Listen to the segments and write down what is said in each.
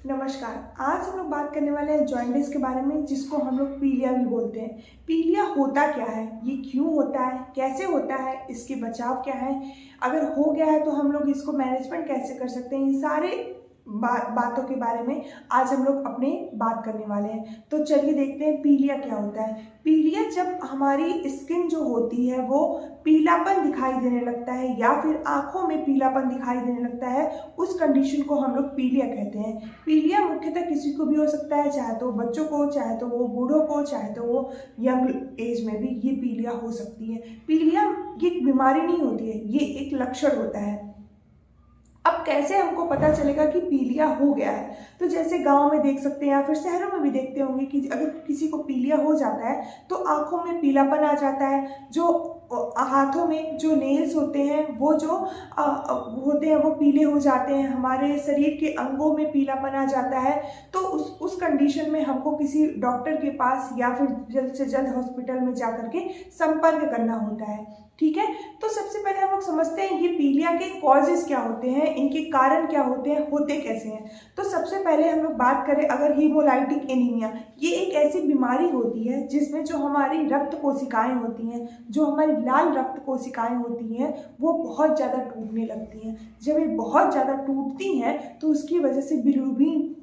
नमस्कार। आज हम लोग बात करने वाले हैं जॉन्डिस के बारे में, जिसको हम लोग पीलिया भी बोलते हैं। पीलिया होता क्या है, ये क्यों होता है, कैसे होता है, इसके बचाव क्या है, अगर हो गया है तो हम लोग इसको मैनेजमेंट कैसे कर सकते हैं, ये सारे बातों के बारे में आज हम लोग अपने बात करने वाले हैं। तो चलिए देखते हैं पीलिया क्या होता है। पीलिया जब हमारी स्किन जो होती है वो पीलापन दिखाई देने लगता है या फिर आंखों में पीलापन दिखाई देने लगता है, उस कंडीशन को हम लोग पीलिया कहते हैं। पीलिया मुख्यतः किसी को भी हो सकता है, चाहे तो बच्चों को, चाहे तो वो बूढ़ों को, चाहे तो वो यंग एज में भी ये पीलिया हो सकती है। पीलिया ये बीमारी नहीं होती है, ये एक लक्षण होता है। अब कैसे हमको पता चलेगा कि पीलिया हो गया है? तो जैसे गांव में देख सकते हैं या फिर शहरों में भी देखते होंगे कि अगर किसी को पीलिया हो जाता है तो आंखों में पीलापन आ जाता है, जो हाथों में जो नेल्स होते हैं वो जो होते हैं वो पीले हो जाते हैं, हमारे शरीर के अंगों में पीलापन आ जाता है। तो उस कंडीशन में हमको किसी डॉक्टर के पास या फिर जल्द से जल्द हॉस्पिटल में जाकर के संपर्क करना होता है। ठीक है, तो सबसे पहले हम लोग समझते हैं ये पीलिया के कॉजेस क्या होते हैं, इनके कारण क्या होते हैं, होते कैसे हैं। तो सबसे पहले हम लोग बात करें अगर हीमोलाइटिक एनीमिया, ये एक ऐसी बीमारी होती है जिसमें जो हमारी रक्त कोशिकाएं होती हैं, जो हमारी लाल रक्त कोशिकाएं होती हैं, वो बहुत ज़्यादा टूटने लगती हैं। जब ये बहुत ज़्यादा टूटती हैं तो उसकी वजह से बिलिरुबिन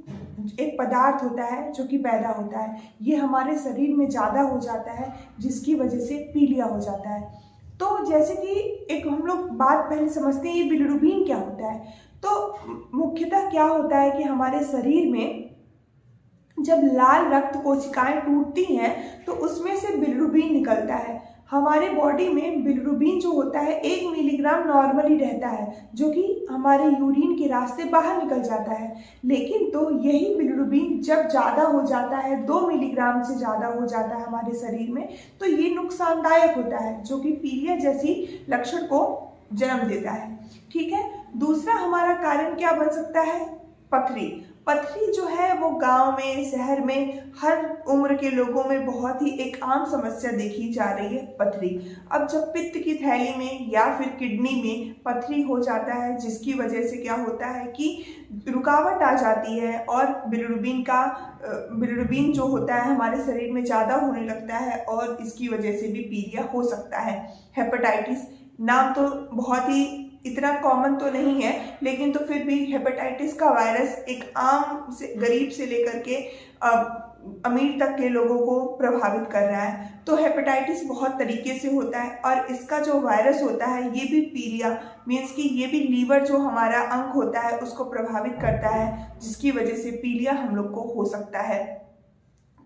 एक पदार्थ होता है जो कि पैदा होता है, ये हमारे शरीर में ज़्यादा हो जाता है, जिसकी वजह से पीलिया हो जाता है। तो जैसे कि एक हम लोग बात पहले समझते हैं ये बिलिरुबिन क्या होता है। तो मुख्यतः क्या होता है कि हमारे शरीर में जब लाल रक्त कोशिकाएं टूटती हैं तो उसमें से बिलिरुबिन निकलता है। हमारे बॉडी में बिलिरुबिन जो होता है 1 मिलीग्राम नॉर्मली रहता है, जो कि हमारे यूरिन के रास्ते बाहर निकल जाता है। लेकिन तो यही बिलिरुबिन जब ज़्यादा हो जाता है, 2 मिलीग्राम से ज़्यादा हो जाता है हमारे शरीर में, तो ये नुकसानदायक होता है, जो कि पीलिया जैसी लक्षण को जन्म देता है। ठीक है, दूसरा हमारा कारण क्या बन सकता है? पथरी। पथरी जो है वो गांव में, शहर में, हर उम्र के लोगों में बहुत ही एक आम समस्या देखी जा रही है, पथरी। अब जब पित्त की थैली में या फिर किडनी में पथरी हो जाता है, जिसकी वजह से क्या होता है कि रुकावट आ जाती है और बिलिरुबिन जो होता है हमारे शरीर में ज़्यादा होने लगता है और इसकी वजह से भी पीलिया हो सकता है। हेपेटाइटिस, नाम तो बहुत ही इतना कॉमन तो नहीं है, लेकिन तो फिर भी हेपेटाइटिस का वायरस एक आम से गरीब से लेकर के अमीर तक के लोगों को प्रभावित कर रहा है। तो हेपेटाइटिस बहुत तरीके से होता है और इसका जो वायरस होता है ये भी पीलिया मीन्स कि ये भी लीवर जो हमारा अंग होता है उसको प्रभावित करता है, जिसकी वजह से पीलिया हम लोग को हो सकता है।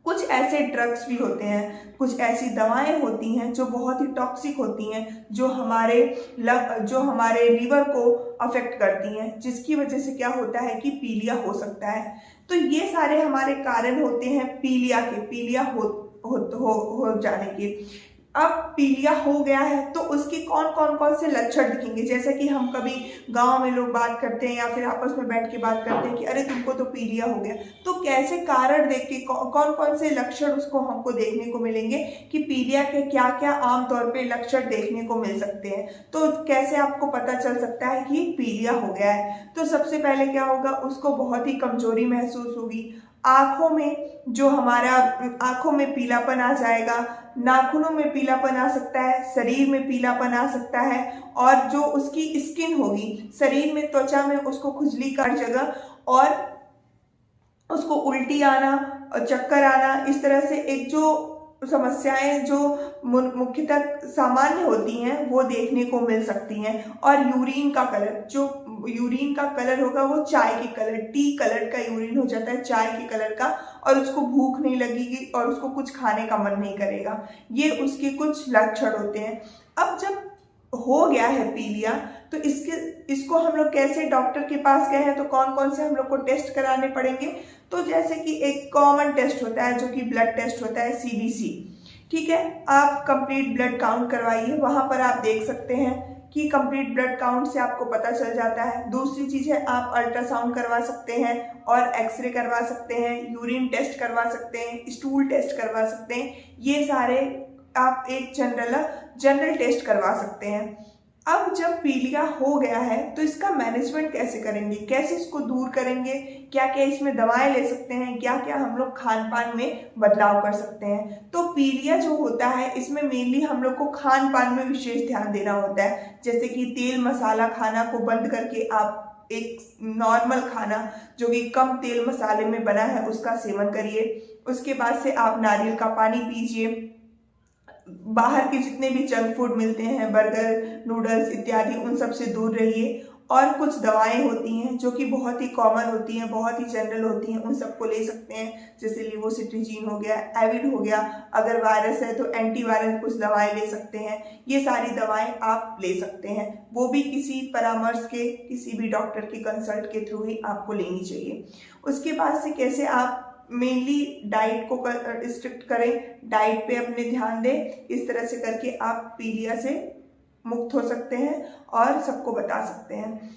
कुछ ऐसे ड्रग्स भी होते हैं, कुछ ऐसी दवाएं होती हैं जो बहुत ही टॉक्सिक होती हैं, जो हमारे लीवर को अफेक्ट करती हैं, जिसकी वजह से क्या होता है कि पीलिया हो सकता है। तो ये सारे हमारे कारण होते हैं पीलिया हो जाने के। अब पीलिया हो गया है तो उसके कौन से लक्षण दिखेंगे। जैसे कि हम कभी गांव में लोग बात करते हैं या फिर आपस में बैठ के बात करते हैं कि अरे तुमको तो पीलिया हो गया, तो कैसे कारण देख के कौन से लक्षण उसको हमको देखने को मिलेंगे कि पीलिया के क्या क्या आमतौर पे लक्षण देखने को मिल सकते हैं। तो कैसे आपको पता चल सकता है कि पीलिया हो गया है? तो सबसे पहले क्या होगा, उसको बहुत ही कमजोरी महसूस होगी, आंखों में पीलापन आ जाएगा, नाखूनों में पीलापन आ सकता है, शरीर में पीलापन आ सकता है, और जो उसकी स्किन होगी शरीर में, त्वचा में उसको खुजली का जगह और उसको उल्टी आना और चक्कर आना, इस तरह से एक जो समस्याएं जो मुख्यतः सामान्य होती हैं वो देखने को मिल सकती हैं। और यूरिन का कलर होगा वो चाय के कलर, टी कलर का यूरिन हो जाता है, चाय के कलर का, और उसको भूख नहीं लगेगी और उसको कुछ खाने का मन नहीं करेगा। ये उसके कुछ लक्षण होते हैं। अब जब हो गया है पीलिया तो इसको हम लोग कैसे डॉक्टर के पास गए हैं, तो कौन से हम लोग को टेस्ट कराने पड़ेंगे। तो जैसे कि एक कॉमन टेस्ट होता है जो कि ब्लड टेस्ट होता है, CBC। ठीक है, आप कंप्लीट ब्लड काउंट करवाइए, वहां पर आप देख सकते हैं कि कंप्लीट ब्लड काउंट से आपको पता चल जाता है। दूसरी चीज है आप अल्ट्रासाउंड करवा सकते हैं और एक्सरे करवा सकते हैं, यूरिन टेस्ट करवा सकते हैं, स्टूल टेस्ट करवा सकते हैं। ये सारे आप एक जनरल टेस्ट करवा सकते हैं। अब जब पीलिया हो गया है तो इसका मैनेजमेंट कैसे करेंगे, कैसे इसको दूर करेंगे, क्या क्या इसमें दवाएं ले सकते हैं, क्या क्या हम लोग खान पान में बदलाव कर सकते हैं। तो पीलिया जो होता है इसमें मेनली हम लोग को खान पान में विशेष ध्यान देना होता है, जैसे कि तेल मसाला खाना को बंद करके आप एक नॉर्मल खाना जो कि कम तेल मसाले में बना है उसका सेवन करिए। उसके बाद से आप नारियल का पानी पीजिए। बाहर के जितने भी जंक फूड मिलते हैं, बर्गर, नूडल्स इत्यादि, उन सब से दूर रहिए। और कुछ दवाएं होती हैं जो कि बहुत ही कॉमन होती हैं, बहुत ही जनरल होती हैं, उन सबको ले सकते हैं, जैसे लिवोसिट्रिजीन हो गया, एविड हो गया। अगर वायरस है तो एंटीवायरल कुछ दवाएं ले सकते हैं। ये सारी दवाएं आप ले सकते हैं, वो भी किसी परामर्श के, किसी भी डॉक्टर के कंसल्ट के थ्रू ही आपको लेनी चाहिए। उसके बाद से कैसे आप मेनली डाइट को स्ट्रिक्ट करें, डाइट पे अपने ध्यान दें। इस तरह से करके आप पीलिया से मुक्त हो सकते हैं और सबको बता सकते हैं।